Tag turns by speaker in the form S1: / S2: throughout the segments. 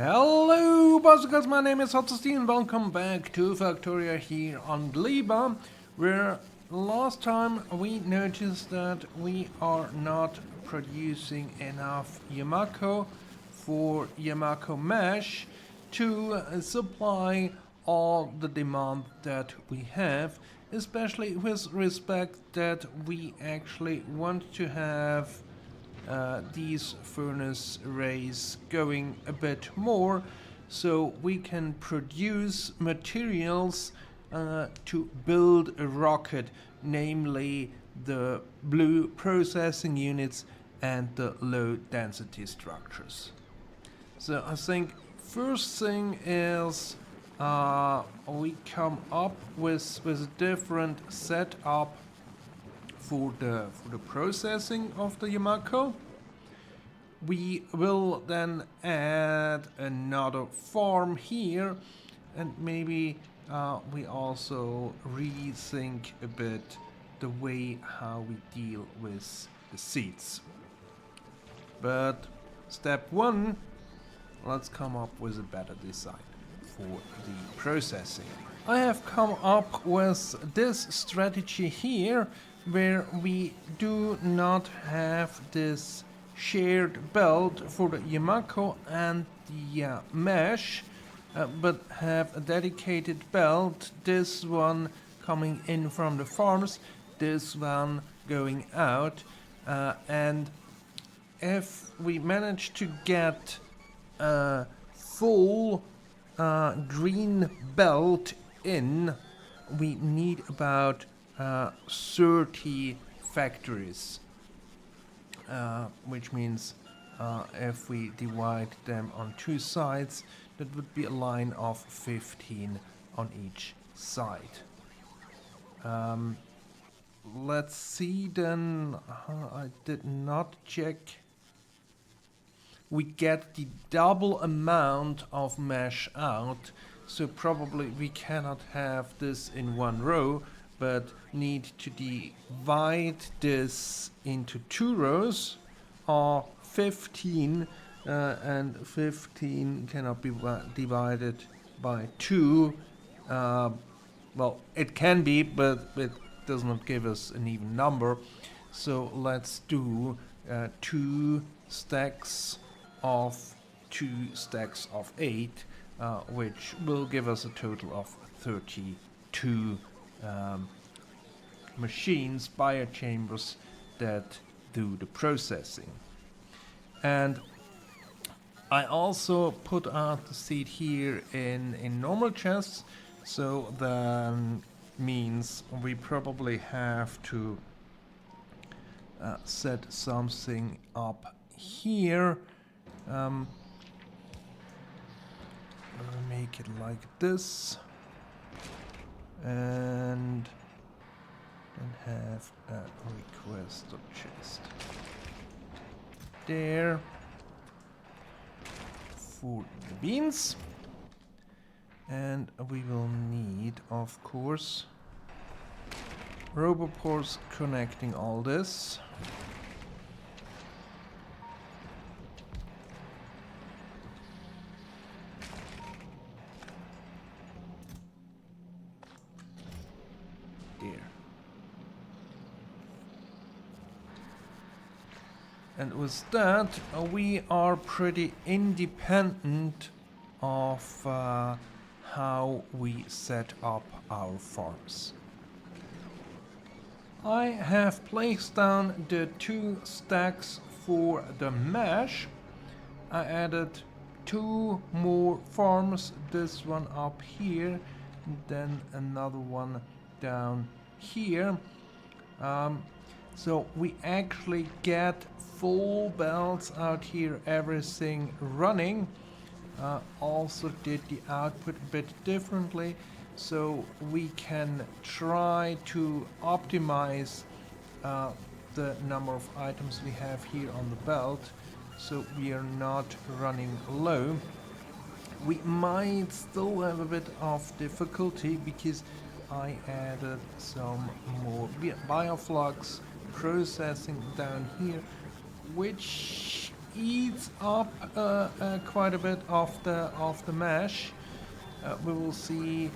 S1: Hello, Buzzers! My name is Hotstein. Welcome back to Factorio here on Gleba, where last time we noticed that we are not producing enough Yamako for Yamako mesh to supply all the demand that we have, especially with respect that we actually want to have these furnace arrays going a bit more so we can produce materials to build a rocket, namely the blue processing units and the low density structures. So I think first thing is we come up with a different setup for the processing of the Yamako. We will then add another farm here, and maybe we also rethink a bit the way how we deal with the seeds. But step one, let's come up with a better design for the processing. I have come up with this strategy here, where we do not have this shared belt for the Yamako and the mesh, but have a dedicated belt, this one coming in from the farms, this one going out, and if we manage to get a full green belt in, we need about 30 factories, which means if we divide them on two sides, that would be a line of 15 on each side. Let's see then, I did not check. We get the double amount of mesh out, so probably we cannot have this in one row, but need to divide this into two rows, or 15, and 15 cannot be divided by 2. Well, it can be, but it does not give us an even number. So let's do 2 stacks of 8, which will give us a total of 32 machines, biochambers, that do the processing. And I also put out the seed here in normal chests, so that means we probably have to set something up here. Make it like this, and then have a requester chest there for the beans, and we will need, of course, robopores connecting all this. And with that, we are pretty independent of how we set up our farms. I have placed down the 2 stacks for the mesh. I added 2 more farms, this one up here, and then another one down here. So we actually get full belts out here, everything running. Also did the output a bit differently, so we can try to optimize the number of items we have here on the belt, so we are not running low. We might still have a bit of difficulty because I added some more bioflux processing down here, which eats up quite a bit of the mesh. We will see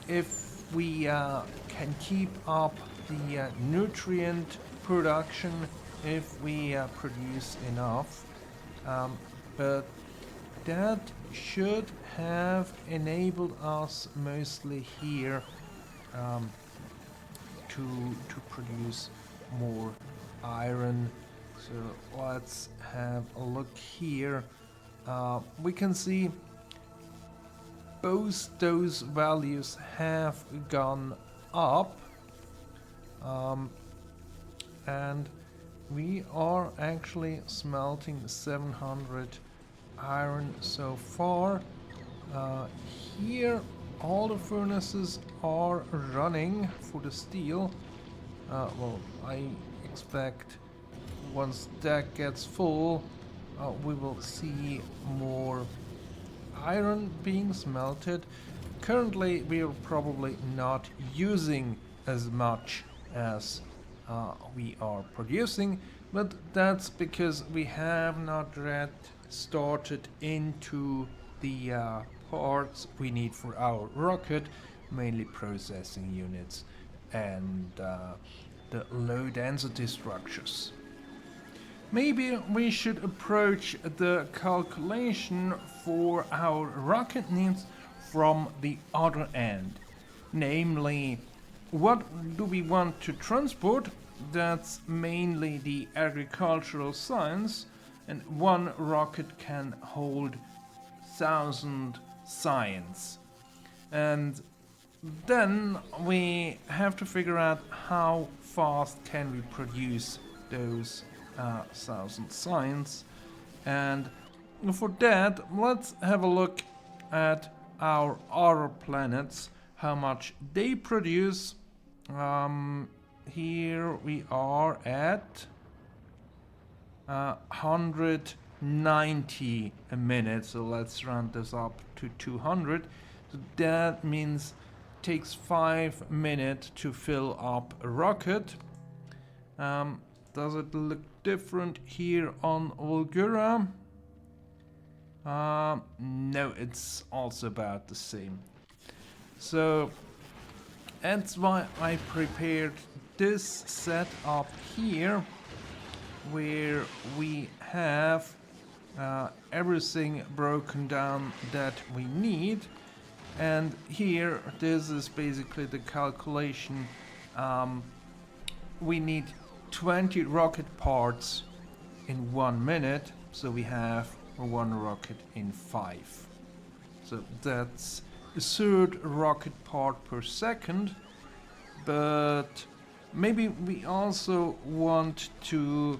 S1: if we can keep up the nutrient production, if we produce enough. But that should have enabled us mostly here to produce more iron. So let's have a look here. We can see both those values have gone up, and we are actually smelting 700 iron so far. Here all the furnaces are running for the steel. Well, I expect once that gets full, we will see more iron being smelted. Currently we are probably not using as much as we are producing, but that's because we have not yet started into the parts we need for our rocket, mainly processing units and the low density structures. Maybe we should approach the calculation for our rocket needs from the other end. Namely, what do we want to transport? That's mainly the agricultural science, and one rocket can hold 1,000 science. And then we have to figure out how fast can we produce those 1,000 science. And for that, let's have a look at our other planets, how much they produce. Here we are at 190 a minute, so let's round this up to 200. So that means it takes 5 minutes to fill up a rocket. Does it look different here on Volgura? No, it's also about the same. So that's why I prepared this setup here, where we have everything broken down that we need. And here, this is basically the calculation. We need 20 rocket parts in 1 minute, so we have one rocket in 5. So that's a third rocket part per second. But maybe we also want to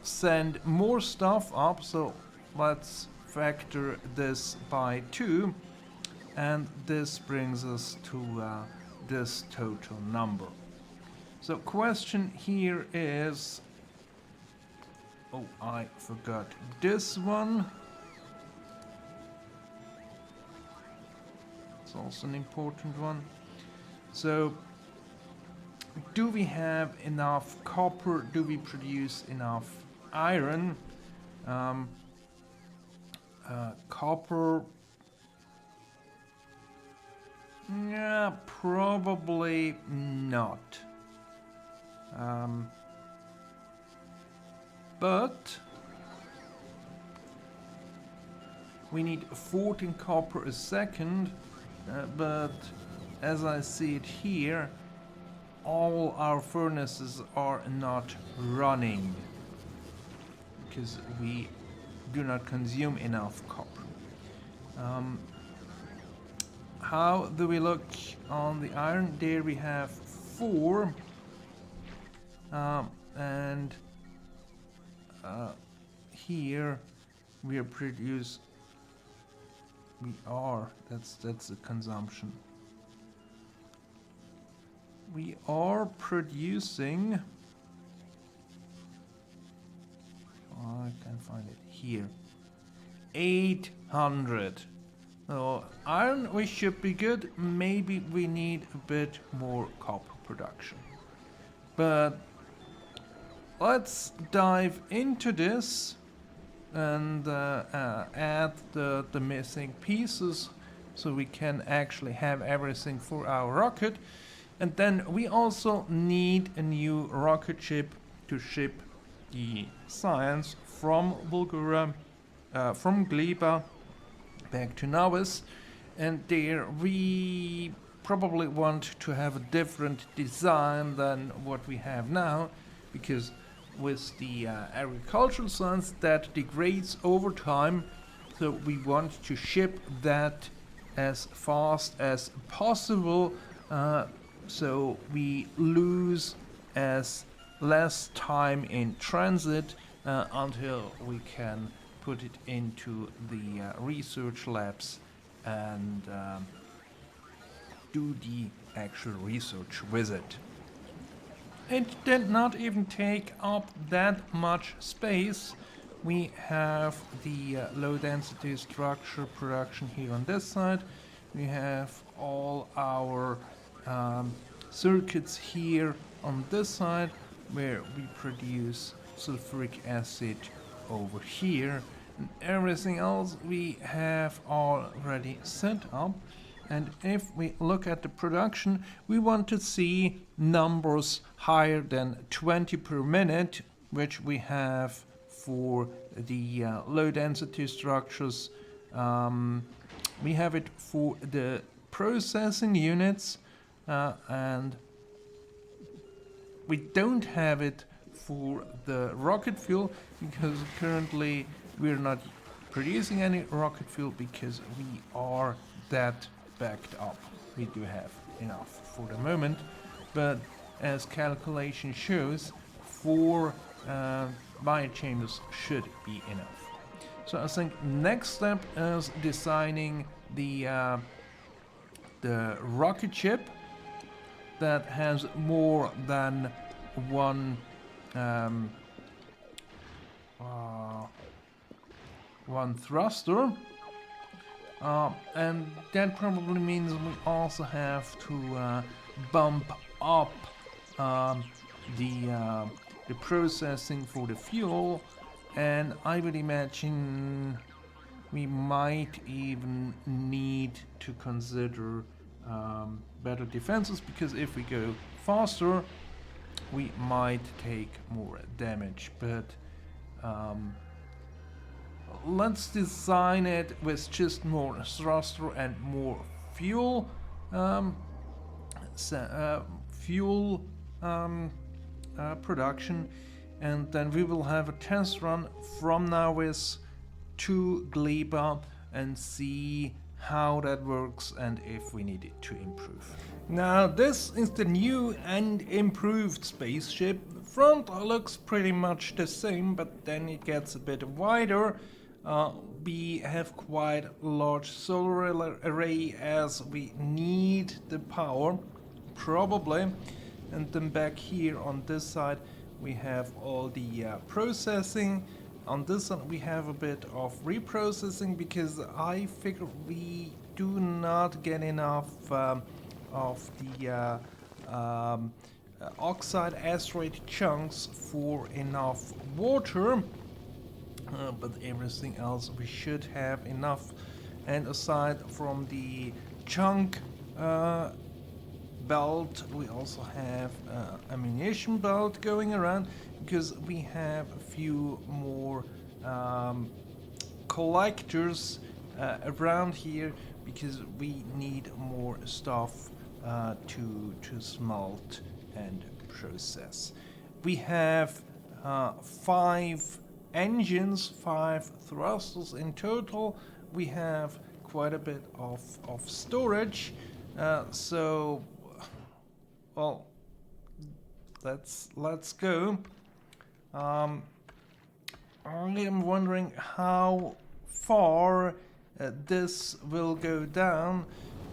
S1: send more stuff up, so let's factor this by 2, and this brings us to this total number. So question here is, oh, I forgot this one. It's also an important one. So do we have enough copper? Do we produce enough iron? Copper, yeah, probably not. But we need 14 copper a second, but as I see it here, all our furnaces are not running because we do not consume enough copper. How do we look on the iron? There we have 4, and here we are that's the consumption. We are producing, I can find it here, 800. So iron, we should be good. Maybe we need a bit more copper production. But let's dive into this and add the missing pieces so we can actually have everything for our rocket. And then we also need a new rocket ship to ship the science from Bulgaria, from Gleba back to Nauvis. And there we probably want to have a different design than what we have now, because with the agricultural science that degrades over time, so we want to ship that as fast as possible, so we lose as less time in transit until we can put it into the research labs and do the actual research with it. It did not even take up that much space. We have the low density structure production here on this side. We have all our circuits here on this side, where we produce sulfuric acid over here. And everything else we have already set up. And if we look at the production, we want to see numbers higher than 20 per minute, which we have for the low density structures. We have it for the processing units, and we don't have it for the rocket fuel, because currently we're not producing any rocket fuel because we are that backed up. We do have enough for the moment, but as calculation shows, 4 biochambers should be enough. So I think next step is designing the rocket ship that has more than one thruster. And that probably means we also have to bump up the processing for the fuel, and I would imagine we might even need to consider better defenses, because if we go faster we might take more damage. But let's design it with just more thruster and more fuel production, and then we will have a test run from Nauvis to Gleba and see how that works and if we need it to improve. Now this is the new and improved spaceship. The front looks pretty much the same, but then it gets a bit wider. We have quite a large solar array as we need the power, probably. And then back here on this side we have all the processing. On this one we have a bit of reprocessing, because I figure we do not get enough of the oxide asteroid chunks for enough water. But everything else we should have enough. And aside from the chunk belt, we also have ammunition belt going around, because we have a few more collectors around here, because we need more stuff to smelt and process. We have 5 engines, 5 thrusters in total. We have quite a bit of storage, so well, let's go. I am wondering how far this will go down,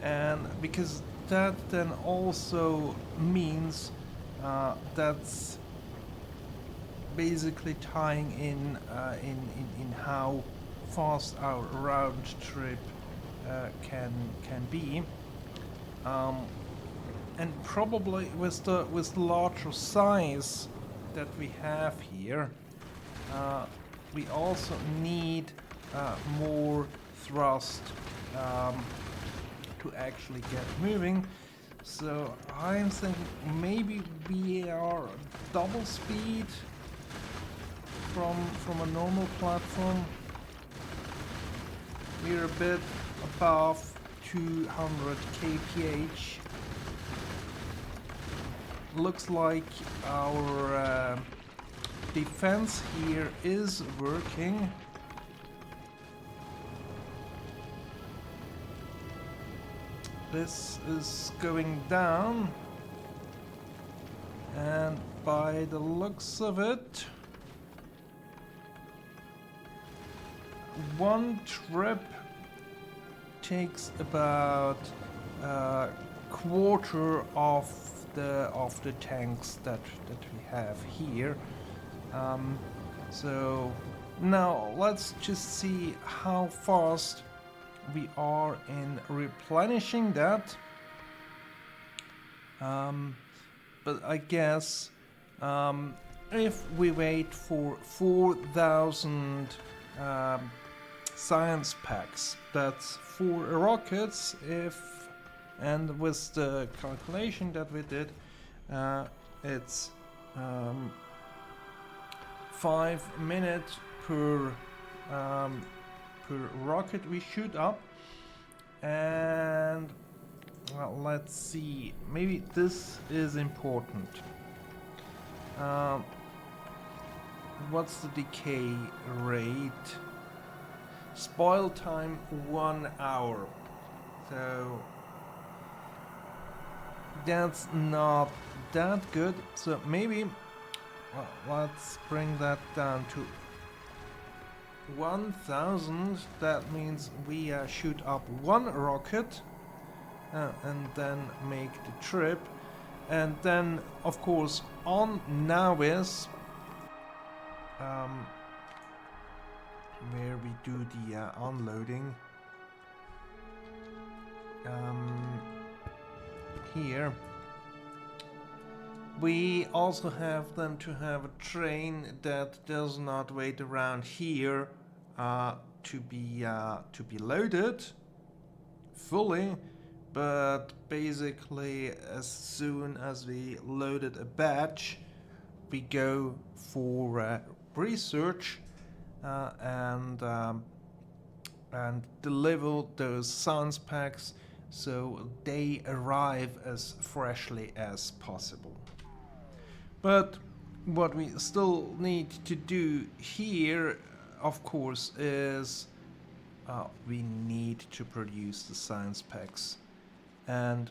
S1: and because that then also means that's basically tying in how fast our round trip can be, and probably with the larger size that we have here, we also need more thrust to actually get moving. So I'm thinking maybe we are double speed from a normal platform. We're a bit above 200 kph. Looks like our defense here is working. This is going down, and by the looks of it, one trip takes about a quarter of the tanks that we have here. So now let's just see how fast we are in replenishing that. But I guess if we wait for 4,000 science packs, that's 4 rockets, and with the calculation that we did, it's 5 minutes per rocket we shoot up. And well, let's see, maybe this is important. What's the decay rate? Spoil time 1 hour. So that's not that good. So maybe let's bring that down to 1,000. That means we shoot up 1 rocket and then make the trip. And then, of course, on Nauvis, where we do the unloading, here, we also have them to have a train that does not wait around here to be loaded fully, but basically as soon as we loaded a batch, we go for research and deliver those science packs so they arrive as freshly as possible. But what we still need to do here, of course, is we need to produce the science packs. And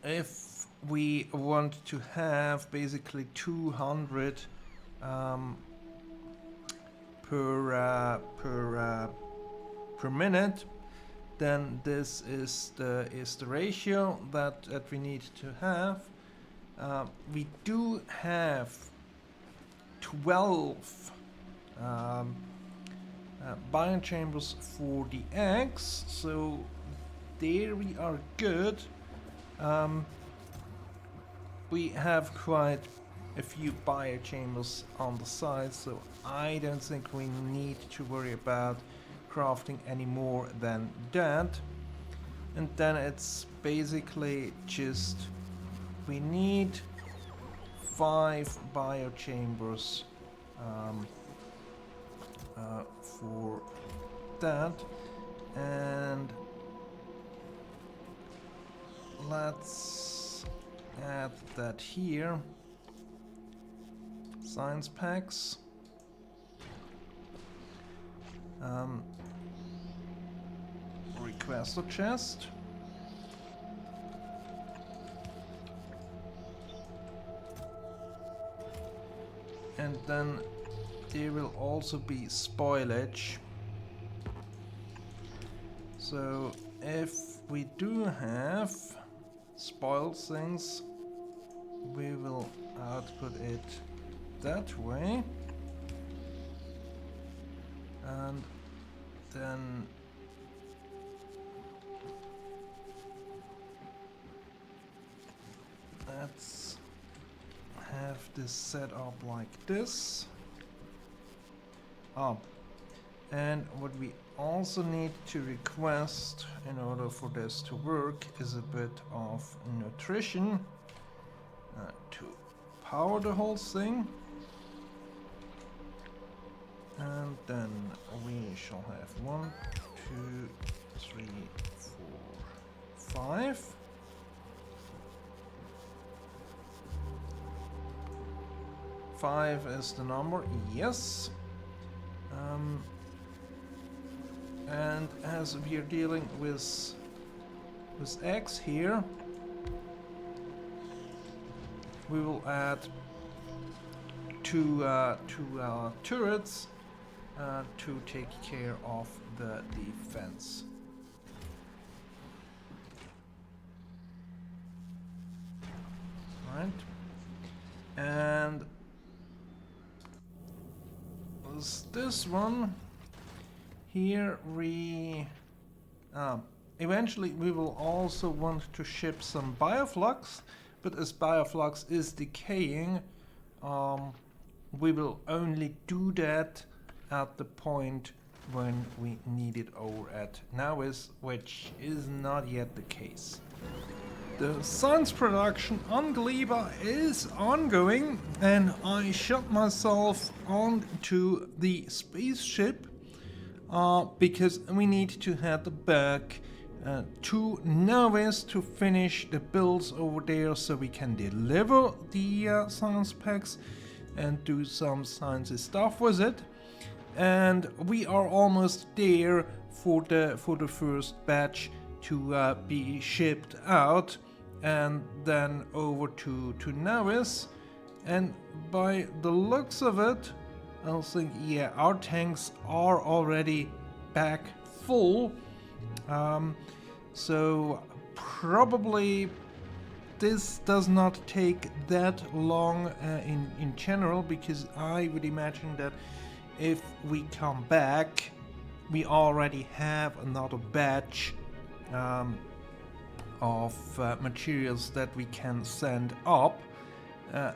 S1: if we want to have basically 200 per minute, then this is the ratio that we need to have. We do have 12 biochambers for the eggs, so there we are good. We have quite a few biochambers on the side, so I don't think we need to worry about crafting any more than that. And then it's basically just we need 5 biochambers for that, and let's add that here. Science packs. Requester chest. And then there will also be spoilage. So if we do have spoiled things, we will output it that way. And then let's have this set up like this. Oh, and what we also need to request in order for this to work is a bit of nutrition to power the whole thing. And then we shall have 1, 2, 3, 4, 5. Five is the number, yes. And as we are dealing with X here, we will add two turrets to take care of the defense. Right, and this one here we eventually we will also want to ship some bioflux, but as bioflux is decaying, we will only do that at the point when we need it over at Nauvis, which is not yet the case. The science production on Gleba is ongoing, and I shut myself onto the spaceship because we need to head back to Nauvis to finish the builds over there so we can deliver the science packs and do some sciencey stuff with it. And we are almost there for the first batch to be shipped out and then over to Nauvis. And by the looks of it, I think, yeah, our tanks are already back full. So probably this does not take that long in general, because I would imagine that if we come back, we already have another batch of materials that we can send up,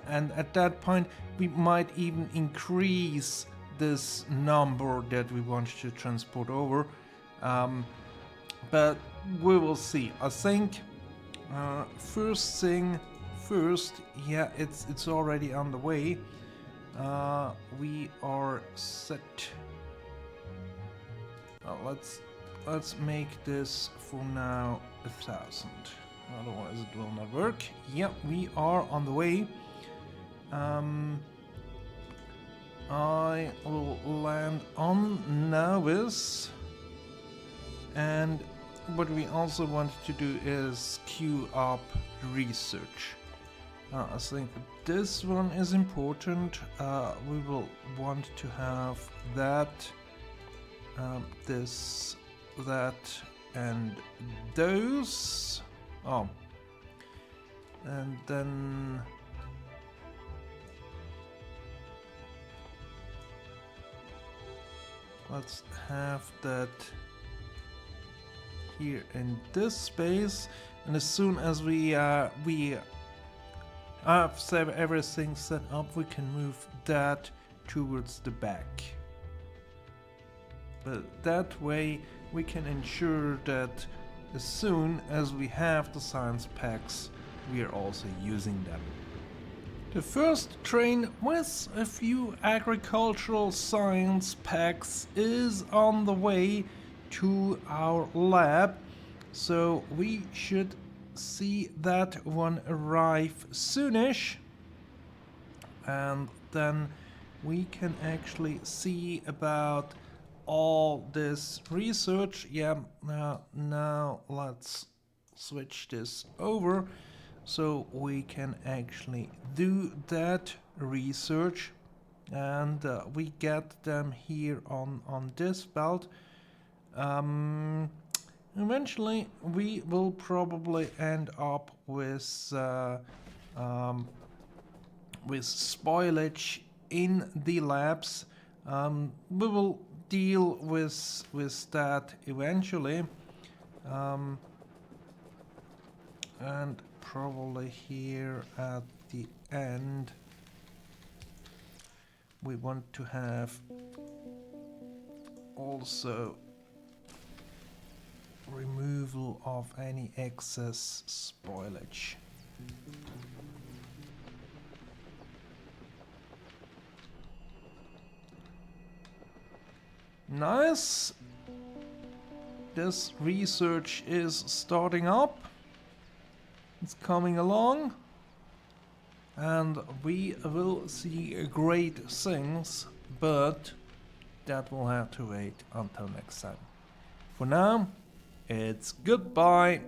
S1: and at that point we might even increase this number that we want to transport over, but we will see. I think first thing first, yeah, it's already on the way. We are set. Let's make this for now 1,000. Otherwise it will not work. Yeah, we are on the way. I will land on Nauvis, and what we also want to do is queue up research. I think this one is important. We will want to have that, this, that, and those. Oh, and then let's have that here in this space, and as soon as we have everything set up, we can move that towards the back. But that way we can ensure that as soon as we have the science packs, we are also using them. The first train with a few agricultural science packs is on the way to our lab, so we should see that one arrive soonish, and then we can actually see about all this research. Yeah, now let's switch this over so we can actually do that research, and we get them here on this belt. Eventually we will probably end up with spoilage in the labs. We will deal with that eventually, and probably here at the end we want to have also removal of any excess spoilage. Nice. This research is starting up. It's coming along. And we will see great things, but that will have to wait until next time. For now, it's goodbye.